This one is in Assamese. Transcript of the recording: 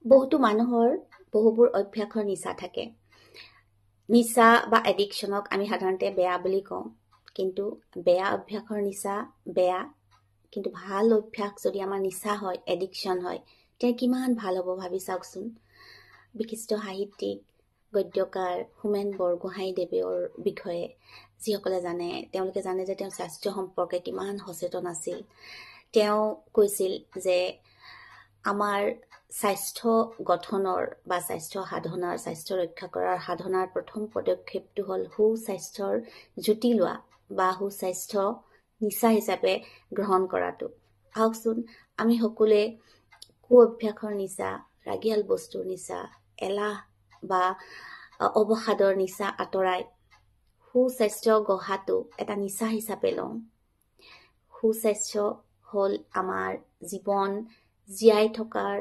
বহুতো মানুহৰ বহুবোৰ অভ্যাসৰ নিচা থাকে। নিচা বা এডিকশ্যনক আমি সাধাৰণতে বেয়া বুলি কওঁ, কিন্তু বেয়া অভ্যাসৰ নিচা বেয়া, কিন্তু ভাল অভ্যাস যদি আমাৰ নিচা হয়, এডিকশ্যন হয়, তেতিয়া কিমান ভাল হ'ব ভাবি চাওকচোন। বিশিষ্ট সাহিত্যিক গদ্যকাৰ হোমেন বৰগোহাঞিদেৱৰ বিষয়ে যিসকলে জানে, তেওঁলোকে জানে যে তেওঁ স্বাস্থ্য সম্পৰ্কে কিমান সচেতন আছিল। তেওঁ কৈছিল যে আমাৰ স্বাস্থ্য গঠনৰ বা স্বাস্থ্য সাধনাৰ, স্বাস্থ্য ৰক্ষা কৰাৰ সাধনাৰ প্ৰথম পদক্ষেপটো হ'ল সুস্বাস্থ্যৰ জুতি লোৱা বা সুস্বাস্থ্য নিচা হিচাপে গ্ৰহণ কৰাটো। আহকচোন আমি সকলোৱে কু অভ্যাসৰ নিচা, ৰাগিয়াল বস্তুৰ নিচা, এলাহ বা অৱসাদৰ নিচা আঁতৰাই সুস্বাস্থ্য গঢ়াটো এটা নিচা হিচাপে লওঁ। সুস্বাস্থ্য হ'ল আমাৰ জীৱন জীয়াই থকাৰ